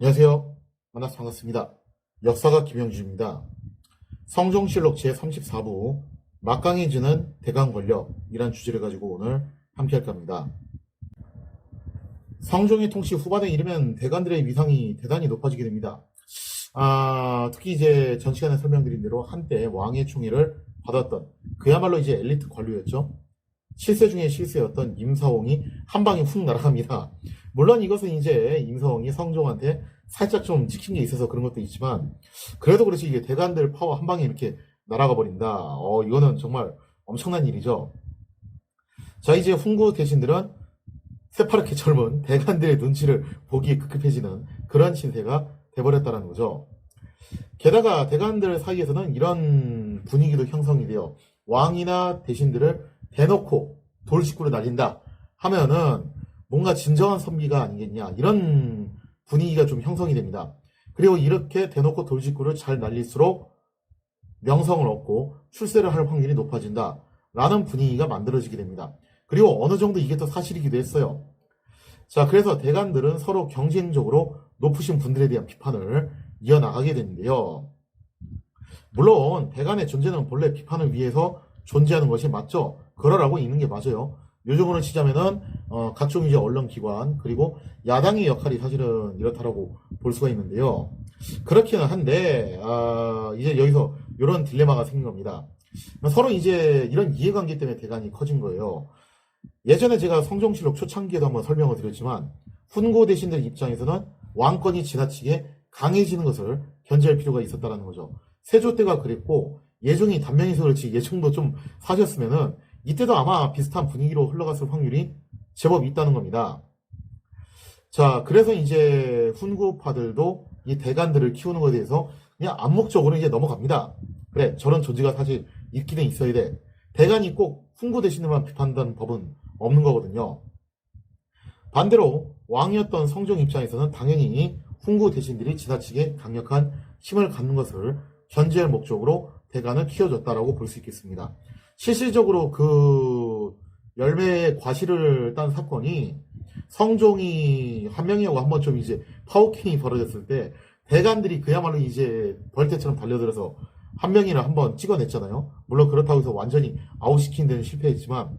안녕하세요. 만나서 반갑습니다. 역사가 김영주입니다. 성종실록 제34부 막강해지는 대강 권력이란 주제를 가지고 오늘 함께 할까 합니다. 성종의 통치 후반에 이르면 대관들의 위상이 대단히 높아지게 됩니다. 특히 이제 전 시간에 설명드린 대로 한때 왕의 총애를 받았던 그야말로 이제 엘리트 관료였죠. 실세 중에 실세였던 임사홍이 한 방에 훅 날아갑니다. 물론 이것은 이제 임사홍이 성종한테 살짝 좀 찍힌 게 있어서 그런 것도 있지만, 그래도 그렇지 이게 대관들 파워 한 방에 이렇게 날아가 버린다. 이거는 정말 엄청난 일이죠. 자, 이제 훈구 대신들은 새파랗게 젊은 대관들의 눈치를 보기에 급급해지는 그런 신세가 돼버렸다는 거죠. 게다가 대관들 사이에서는 이런 분위기도 형성이 돼요. 왕이나 대신들을 대놓고 돌직구를 날린다 하면은 뭔가 진정한 선비가 아니겠냐, 이런 분위기가 좀 형성이 됩니다. 그리고 이렇게 대놓고 돌직구를 잘 날릴수록 명성을 얻고 출세를 할 확률이 높아진다 라는 분위기가 만들어지게 됩니다. 그리고 어느 정도 이게 또 사실이기도 했어요. 자, 그래서 대관들은 서로 경쟁적으로 높으신 분들에 대한 비판을 이어나가게 되는데요. 물론 대관의 존재는 본래 비판을 위해서 존재하는 것이 맞죠. 그러라고 있는 게 맞아요. 요즘으로 치자면은 각종 이제 언론기관 그리고 야당의 역할이 사실은 이렇다라고 볼 수가 있는데요. 그렇기는 한데 이제 여기서 이런 딜레마가 생긴 겁니다. 서로 이제 이런 이해관계 때문에 대간이 커진 거예요. 예전에 제가 성종실록 초창기에도 한번 설명을 드렸지만, 훈고 대신들 입장에서는 왕권이 지나치게 강해지는 것을 견제할 필요가 있었다는 거죠. 세조 때가 그랬고, 예종이 단명해서 그렇지 예종도 좀 사셨으면은 이때도 아마 비슷한 분위기로 흘러갔을 확률이 제법 있다는 겁니다. 자, 그래서 이제 훈구파들도 이 대간들을 키우는 것에 대해서 그냥 암묵적으로 이제 넘어갑니다. 그래, 저런 존재가 사실 있기는 있어야 돼. 대간이 꼭 훈구 대신들만 비판한다는 법은 없는 거거든요. 반대로 왕이었던 성종 입장에서는 당연히 훈구 대신들이 지나치게 강력한 힘을 갖는 것을 견제할 목적으로 대간을 키워줬다라고 볼 수 있겠습니다. 실질적으로 그 열매의 과실을 딴 사건이, 성종이 한명이하고 한번 좀 이제 파워킹이 벌어졌을 때 대간들이 그야말로 이제 벌떼처럼 달려들어서 한명이를 한번 찍어냈잖아요. 물론 그렇다고 해서 완전히 아웃시킨 데는 실패했지만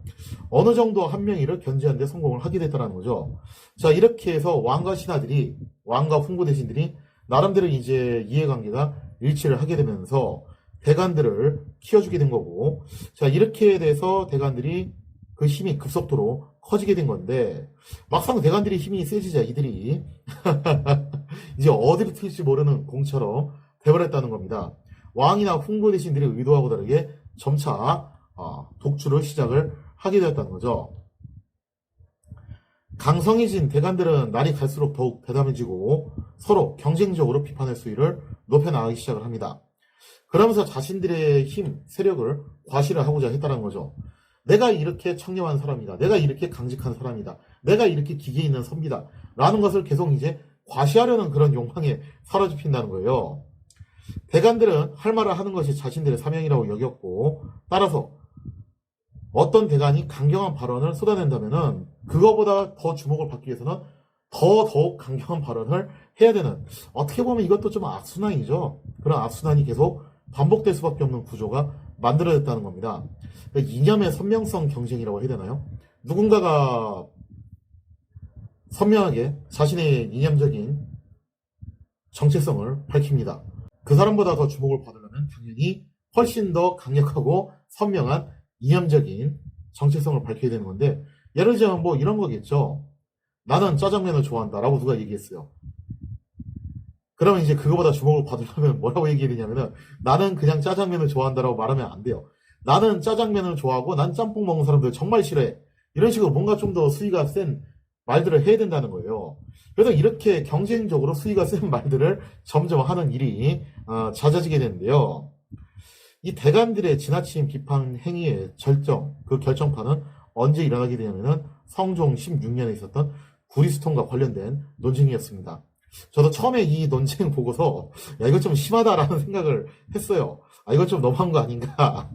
어느 정도 한명이를 견제하는 데 성공을 하게 됐다는 거죠. 자, 이렇게 해서 왕과 신하들이, 왕과 훈구 대신들이 나름대로 이제 이해관계가 일치를 하게 되면서 대간들을 키워주게 된 거고, 자, 이렇게 돼서 대간들이 그 힘이 급속도로 커지게 된 건데, 막상 대간들이 힘이 세지자 이들이 이제 어디로 튈지 모르는 공처럼 돼버렸다는 겁니다. 왕이나 훈구 대신들이 의도하고 다르게 점차 독주를 시작을 하게 되었다는 거죠. 강성해진 대간들은 날이 갈수록 더욱 대담해지고 서로 경쟁적으로 비판의 수위를 높여나가기 시작을 합니다. 그러면서 자신들의 힘, 세력을 과시를 하고자 했다는 거죠. 내가 이렇게 청렴한 사람이다. 내가 이렇게 강직한 사람이다. 내가 이렇게 기계 있는 선비다. 라는 것을 계속 이제 과시하려는 그런 욕망에 사로잡힌다는 거예요. 대간들은 할 말을 하는 것이 자신들의 사명이라고 여겼고, 따라서 어떤 대간이 강경한 발언을 쏟아낸다면은 그거보다 더 주목을 받기 위해서는 더욱 강경한 발언을 해야 되는, 어떻게 보면 이것도 좀 악순환이죠. 그런 악순환이 계속 반복될 수밖에 없는 구조가 만들어졌다는 겁니다. 이념의 선명성 경쟁이라고 해야 되나요? 누군가가 선명하게 자신의 이념적인 정체성을 밝힙니다. 그 사람보다 더 주목을 받으려면 당연히 훨씬 더 강력하고 선명한 이념적인 정체성을 밝혀야 되는 건데, 예를 들자면 뭐 이런 거겠죠. 나는 짜장면을 좋아한다 라고 누가 얘기했어요. 그러면 이제 그거보다 주목을 받으려면 뭐라고 얘기해야 되냐면은, 나는 그냥 짜장면을 좋아한다라고 말하면 안 돼요. 나는 짜장면을 좋아하고 난 짬뽕 먹는 사람들 정말 싫어해. 이런 식으로 뭔가 좀 더 수위가 센 말들을 해야 된다는 거예요. 그래서 이렇게 경쟁적으로 수위가 센 말들을 점점 하는 일이 잦아지게 되는데요. 이 대간들의 지나친 비판 행위의 그 결정판은 언제 일어나게 되냐면은 성종 16년에 있었던 구리수통과 관련된 논쟁이었습니다. 저도 처음에 이 논쟁 보고서 야, 이거 좀 심하다라는 생각을 했어요. 이거 좀 너무한 거 아닌가.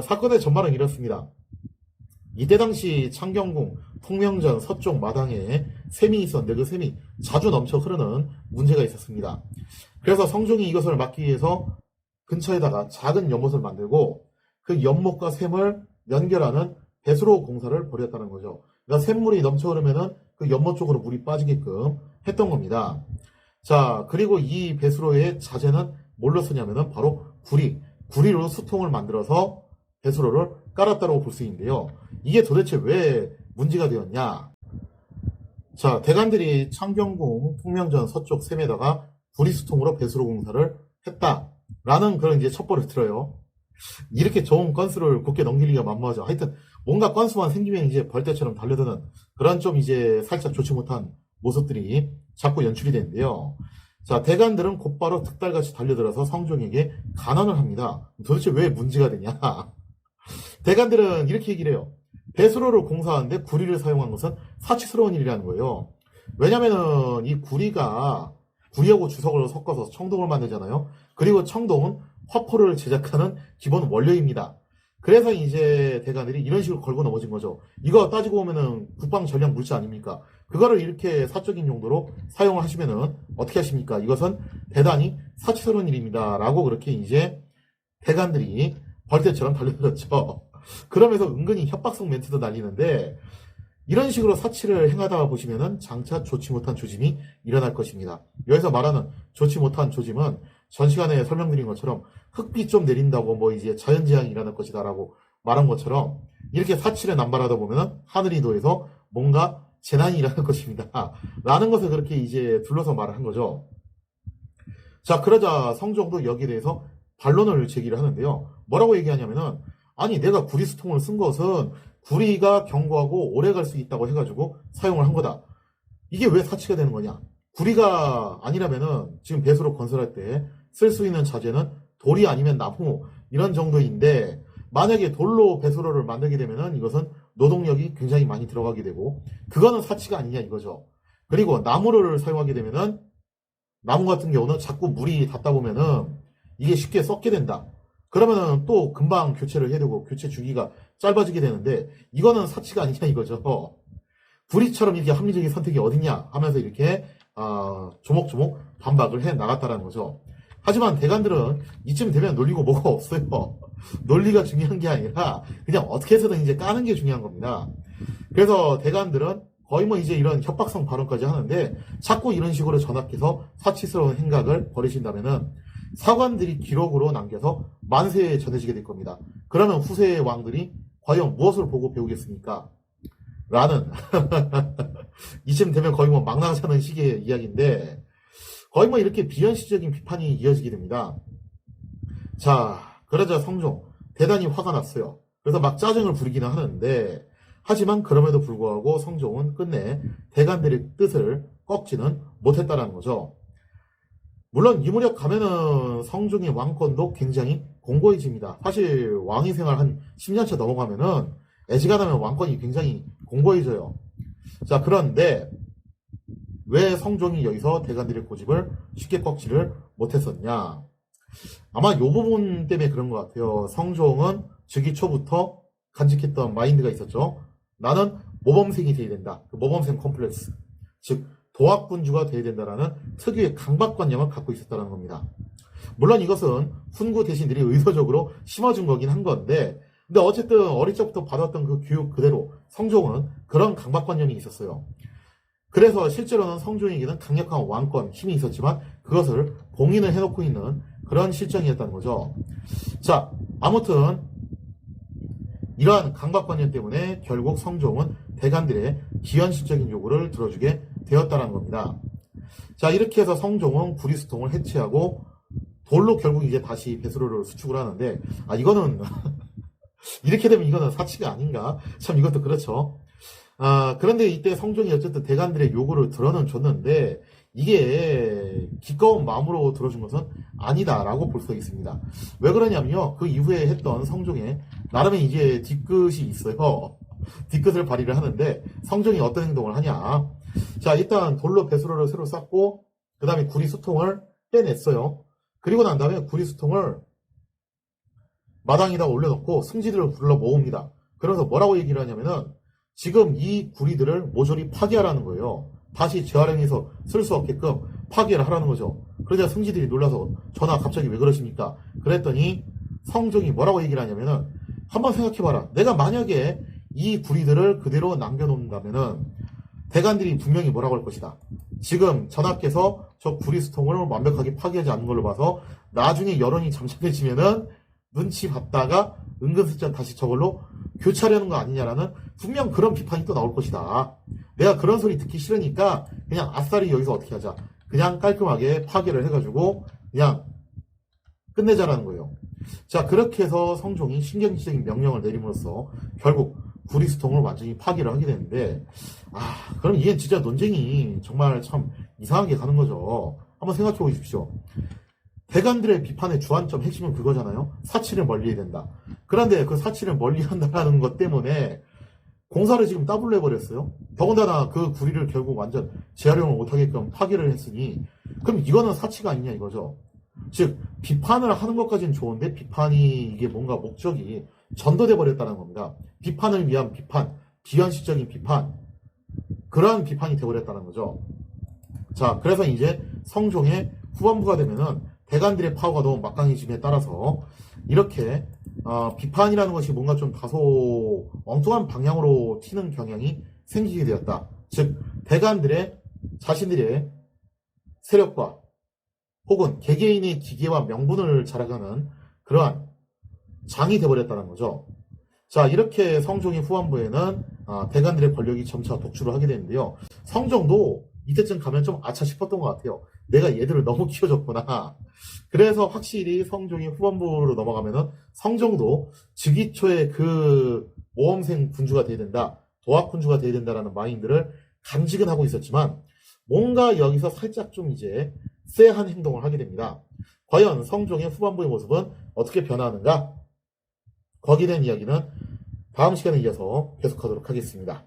사건의 전말은 이렇습니다. 이때 당시 창경궁 통명전 서쪽 마당에 샘이 있었는데 그 샘이 자주 넘쳐 흐르는 문제가 있었습니다. 그래서 성종이 이것을 막기 위해서 근처에다가 작은 연못을 만들고 그 연못과 샘을 연결하는 배수로 공사를 벌였다는 거죠. 그러니까 샘물이 넘쳐 흐르면은 그 연못 쪽으로 물이 빠지게끔 했던 겁니다. 자, 그리고 이 배수로의 자재는 뭘로 쓰냐면은 바로 구리로 수통을 만들어서 배수로를 깔았다고 볼 수 있는데요. 이게 도대체 왜 문제가 되었냐? 자, 대관들이 창경궁 통명전 서쪽 샘에다가 구리수통으로 배수로 공사를 했다라는 그런 이제 첩보를 들어요. 이렇게 좋은 건수를 곱게 넘기기가 만무하죠. 하여튼 뭔가 건수만 생기면 이제 벌떼처럼 달려드는 그런 좀 이제 살짝 좋지 못한 모습들이 자꾸 연출이 되는데요. 자, 대관들은 곧바로 득달같이 달려들어서 성종에게 간언을 합니다. 도대체 왜 문제가 되냐? 대관들은 이렇게 얘기를 해요. 배수로를 공사하는데 구리를 사용한 것은 사치스러운 일이라는 거예요. 왜냐면은 이 구리하고 주석을 섞어서 청동을 만들잖아요. 그리고 청동은 화포를 제작하는 기본 원료입니다. 그래서 이제 대관들이 이런 식으로 걸고 넘어진 거죠. 이거 따지고 보면은 국방 전략 물자 아닙니까? 그거를 이렇게 사적인 용도로 사용을 하시면은 어떻게 하십니까? 이것은 대단히 사치스러운 일입니다. 라고 그렇게 이제 대관들이 벌떼처럼 달려들었죠. 그러면서 은근히 협박성 멘트도 날리는데 이런 식으로 사치를 행하다 보시면은 장차 좋지 못한 조짐이 일어날 것입니다. 여기서 말하는 좋지 못한 조짐은 전 시간에 설명드린 것처럼 흙비 좀 내린다고 뭐 이제 자연재앙이 일어날 것이다라고 말한 것처럼 이렇게 사치를 남발하다 보면은 하늘이 도에서 뭔가 재난이 일어날 것입니다. 라는 것을 그렇게 이제 둘러서 말을 한 거죠. 자, 그러자 성종도 여기에 대해서 반론을 제기를 하는데요. 뭐라고 얘기하냐면은 아니 내가 구리수통을 쓴 것은 구리가 견고하고 오래 갈 수 있다고 해가지고 사용을 한 거다. 이게 왜 사치가 되는 거냐? 구리가 아니라면은 지금 배수로 건설할 때 쓸 수 있는 자재는 돌이 아니면 나무 이런 정도인데 만약에 돌로 배수로를 만들게 되면은 이것은 노동력이 굉장히 많이 들어가게 되고 그거는 사치가 아니냐 이거죠. 그리고 나무를 사용하게 되면은 나무 같은 경우는 자꾸 물이 닿다 보면은 이게 쉽게 썩게 된다. 그러면은 또 금방 교체를 해야 되고 교체 주기가 짧아지게 되는데 이거는 사치가 아니냐 이거죠. 구리처럼 이렇게 합리적인 선택이 어딨냐 하면서 이렇게 조목조목 반박을 해 나갔다라는 거죠. 하지만 대관들은 이쯤 되면 논리고 뭐가 없어요. 논리가 중요한 게 아니라 그냥 어떻게 해서든 이제 까는 게 중요한 겁니다. 그래서 대관들은 거의 뭐 이제 이런 협박성 발언까지 하는데 자꾸 이런 식으로 전학해서 사치스러운 행각을 벌이신다면은 사관들이 기록으로 남겨서 만세에 전해지게 될 겁니다. 그러면 후세의 왕들이 과연 무엇을 보고 배우겠습니까? 라는 이쯤 되면 거의 뭐 망나자는 식의 이야기인데 거의 뭐 이렇게 비현실적인 비판이 이어지게 됩니다. 자, 그러자 성종 대단히 화가 났어요. 그래서 막 짜증을 부리기는 하는데 하지만 그럼에도 불구하고 성종은 끝내 대관들의 뜻을 꺾지는 못했다는 거죠. 물론 이 무렵 가면은 성종의 왕권도 굉장히 공고해집니다. 사실 왕위 생활 한 10년차 넘어가면은 애지간하면 왕권이 굉장히 공고해져요. 자, 그런데 왜 성종이 여기서 대관들의 고집을 쉽게 꺾지를 못했었냐? 아마 이 부분 때문에 그런 것 같아요. 성종은 즉위 초부터 간직했던 마인드가 있었죠. 나는 모범생이 돼야 된다. 그 모범생 컴플렉스. 즉 도학군주가 돼야 된다라는 특유의 강박관념을 갖고 있었다는 겁니다. 물론 이것은 훈구 대신들이 의도적으로 심어준 거긴 한 건데 근데 어쨌든 어릴 적부터 받았던 그 교육 그대로 성종은 그런 강박관념이 있었어요. 그래서 실제로는 성종에게는 강력한 왕권, 힘이 있었지만 그것을 봉인을 해놓고 있는 그런 실정이었다는 거죠. 자, 아무튼 이러한 강박관념 때문에 결국 성종은 대관들의 비현실적인 요구를 들어주게 되었다는 겁니다. 자, 이렇게 해서 성종은 구리수통을 해체하고 돌로 결국 이제 다시 배수로를 수축을 하는데 이거는 이렇게 되면 이거는 사치가 아닌가? 참 이것도 그렇죠. 그런데 이때 성종이 어쨌든 대관들의 요구를 들어는 줬는데 이게 기꺼운 마음으로 들어준 것은 아니다라고 볼 수 있습니다. 왜 그러냐면요. 그 이후에 했던 성종의 나름의 이제 뒤끝이 있어요. 뒤끝을 발휘를 하는데 성종이 어떤 행동을 하냐. 자, 일단 돌로 배수로를 새로 쌓고 그 다음에 구리수통을 빼냈어요. 그리고 난 다음에 구리수통을 마당에다 올려놓고 승지들을 불러 모읍니다. 그래서 뭐라고 얘기를 하냐면은 지금 이 구리들을 모조리 파괴하라는 거예요. 다시 재활용해서 쓸 수 없게끔 파괴를 하라는 거죠. 그러자 승지들이 놀라서 전하 갑자기 왜 그러십니까? 그랬더니 성종이 뭐라고 얘기를 하냐면은 한번 생각해봐라. 내가 만약에 이 구리들을 그대로 남겨놓는다면은 대간들이 분명히 뭐라고 할 것이다. 지금 전하께서 저 구리수통을 완벽하게 파괴하지 않는 걸로 봐서 나중에 여론이 잠잠해지면은 눈치 봤다가 은근슬쩍 다시 저걸로 교체하려는 거 아니냐라는 분명 그런 비판이 또 나올 것이다. 내가 그런 소리 듣기 싫으니까 그냥 아싸리 여기서 어떻게 하자. 그냥 깔끔하게 파괴를 해가지고 그냥 끝내자라는 거예요. 자, 그렇게 해서 성종이 신경질적인 명령을 내림으로써 결국 구리수통을 완전히 파괴를 하게 되는데, 그럼 이게 진짜 논쟁이 정말 참 이상하게 가는 거죠. 한번 생각해 보십시오. 대간들의 비판의 주안점 핵심은 그거잖아요. 사치를 멀리해야 된다. 그런데 그 사치를 멀리한다는 것 때문에 공사를 지금 따블로 해버렸어요. 더군다나 그 구리를 결국 완전 재활용을 못하게끔 파괴를 했으니 그럼 이거는 사치가 아니냐 이거죠. 즉 비판을 하는 것까지는 좋은데 비판이 이게 뭔가 목적이 전도돼 버렸다는 겁니다. 비판을 위한 비판, 비현실적인 비판, 그러한 비판이 되어버렸다는 거죠. 자, 그래서 이제 성종의 후반부가 되면은 대간들의 파워가 너무 막강해짐에 따라서 이렇게 비판이라는 것이 뭔가 좀 다소 엉뚱한 방향으로 튀는 경향이 생기게 되었다. 즉 대간들의 자신들의 세력과 혹은 개개인의 기계와 명분을 자랑하는 그러한 장이 되어버렸다는 거죠. 자, 이렇게 성종의 후반부에는 대간들의 권력이 점차 독주를 하게 되는데요. 성종도 이때쯤 가면 좀 아차 싶었던 것 같아요. 내가 얘들을 너무 키워줬구나. 그래서 확실히 성종의 후반부로 넘어가면은 성종도 즉위초에 그 모험생 군주가 돼야 된다, 도학 군주가 돼야 된다라는 마인드를 간직은 하고 있었지만 뭔가 여기서 살짝 좀 이제 쎄한 행동을 하게 됩니다. 과연 성종의 후반부의 모습은 어떻게 변화하는가? 거기에 대한 이야기는 다음 시간에 이어서 계속하도록 하겠습니다.